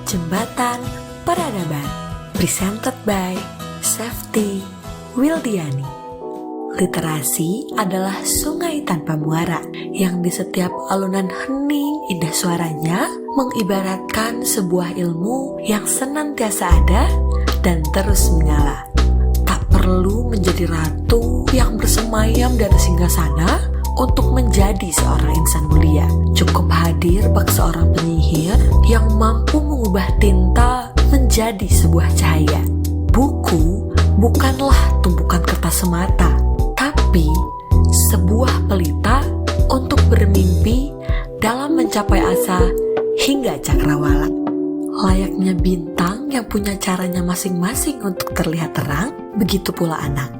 Jembatan Peradaban, presented by Safety Wildiani. Literasi adalah sungai tanpa muara yang di setiap alunan hening indah suaranya mengibaratkan sebuah ilmu yang senantiasa ada dan terus menyala. Tak perlu menjadi ratu yang bersemayam dari singgasana untuk menjadi seorang insan mulia. Cukup hadir bak seorang penyihir yang mampu mengubah tinta menjadi sebuah cahaya. Buku bukanlah tumpukan kertas semata, tapi sebuah pelita untuk bermimpi dalam mencapai asa hingga cakrawala. Layaknya bintang yang punya caranya masing-masing untuk terlihat terang, begitu pula anak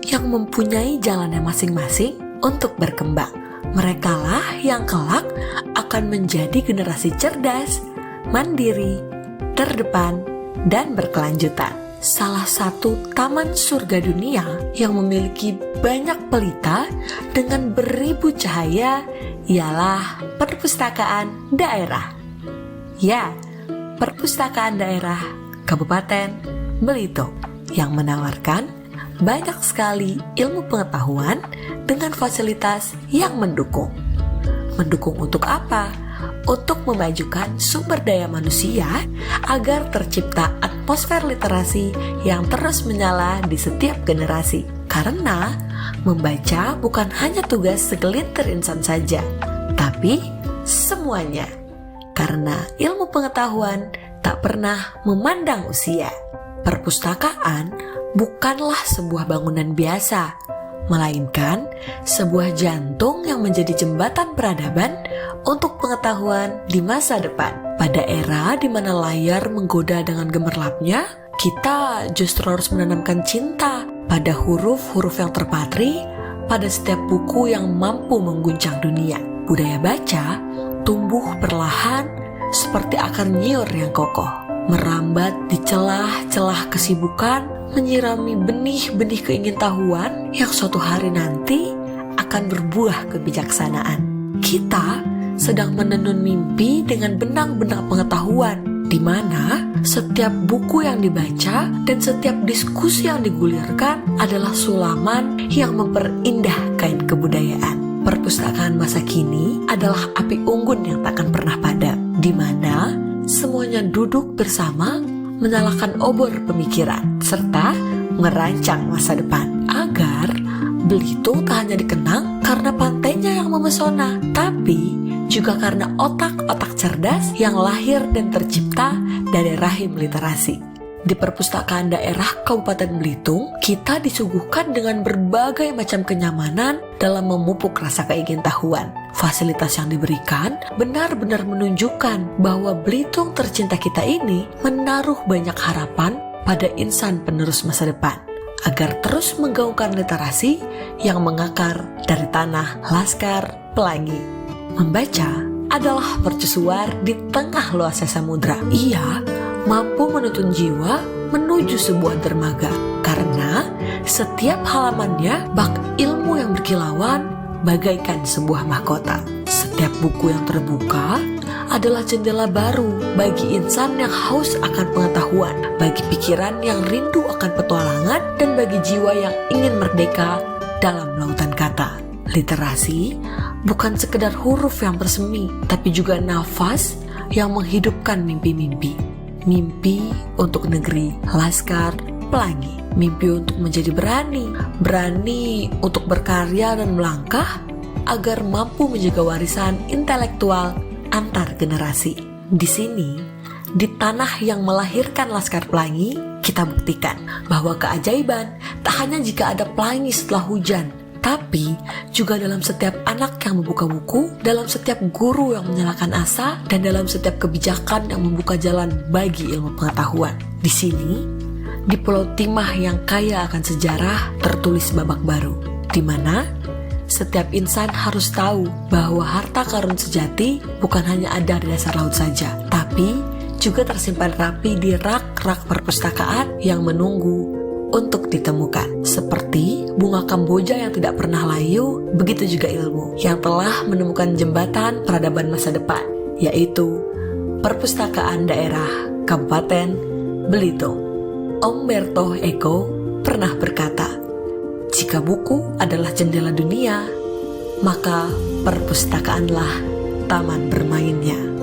yang mempunyai jalannya masing-masing untuk berkembang. Merekalah yang kelak akan menjadi generasi cerdas, mandiri, terdepan, dan berkelanjutan. Salah satu taman surga dunia yang memiliki banyak pelita dengan beribu cahaya ialah perpustakaan daerah. Ya, perpustakaan daerah Kabupaten Belitung yang menawarkan banyak sekali ilmu pengetahuan dengan fasilitas yang mendukung. Mendukung untuk apa? Untuk memajukan sumber daya manusia agar tercipta atmosfer literasi yang terus menyala di setiap generasi. Karena membaca bukan hanya tugas segelintir insan saja, tapi semuanya. Karena ilmu pengetahuan tak pernah memandang usia. Perpustakaan bukanlah sebuah bangunan biasa, melainkan sebuah jantung yang menjadi jembatan peradaban untuk pengetahuan di masa depan. Pada era di mana layar menggoda dengan gemerlapnya, kita justru harus menanamkan cinta pada huruf-huruf yang terpatri, pada setiap buku yang mampu mengguncang dunia. Budaya baca tumbuh perlahan seperti akar nyiur yang kokoh, merambat di celah-celah kesibukan, menyirami benih-benih keingintahuan yang suatu hari nanti akan berbuah kebijaksanaan. Kita sedang menenun mimpi dengan benang-benang pengetahuan, di mana setiap buku yang dibaca dan setiap diskusi yang digulirkan adalah sulaman yang memperindah kain kebudayaan. Perpustakaan masa kini adalah api unggun yang takkan pernah padam, di mana semuanya duduk bersama menyalakan obor pemikiran serta merancang masa depan agar Belitung tak hanya dikenang karena pantainya yang memesona, tapi juga karena otak-otak cerdas yang lahir dan tercipta dari rahim literasi. Di perpustakaan daerah Kabupaten Belitung, kita disuguhkan dengan berbagai macam kenyamanan dalam memupuk rasa keingintahuan. Fasilitas yang diberikan benar-benar menunjukkan bahwa Belitung tercinta kita ini menaruh banyak harapan pada insan penerus masa depan, agar terus menggaungkan literasi yang mengakar dari tanah Laskar Pelangi. Membaca adalah mercusuar di tengah luasnya samudra. Ia mampu menuntun jiwa menuju sebuah dermaga, karena setiap halamannya bak ilmu yang berkilauan bagaikan sebuah mahkota. Setiap buku yang terbuka adalah jendela baru bagi insan yang haus akan pengetahuan, bagi pikiran yang rindu akan petualangan, dan bagi jiwa yang ingin merdeka dalam lautan kata. Literasi bukan sekedar huruf yang bersemi, tapi juga nafas yang menghidupkan mimpi-mimpi. Mimpi untuk negeri Laskar Pelangi, mimpi untuk menjadi berani untuk berkarya dan melangkah agar mampu menjaga warisan intelektual antar generasi. Di sini, di tanah yang melahirkan Laskar Pelangi, kita buktikan bahwa keajaiban tak hanya jika ada pelangi setelah hujan, tapi juga dalam setiap anak yang membuka buku, dalam setiap guru yang menyalakan asa, dan dalam setiap kebijakan yang membuka jalan bagi ilmu pengetahuan. Di sini, di Pulau Timah yang kaya akan sejarah, tertulis babak baru, di mana setiap insan harus tahu bahwa harta karun sejati bukan hanya ada di dasar laut saja, tapi juga tersimpan rapi di rak-rak perpustakaan yang menunggu untuk ditemukan. Seperti bunga Kamboja yang tidak pernah layu, begitu juga ilmu yang telah menemukan jembatan peradaban masa depan, yaitu Perpustakaan Daerah Kabupaten Belitung. Om Berto Eko pernah berkata, "Jika buku adalah jendela dunia, maka perpustakaanlah taman bermainnya."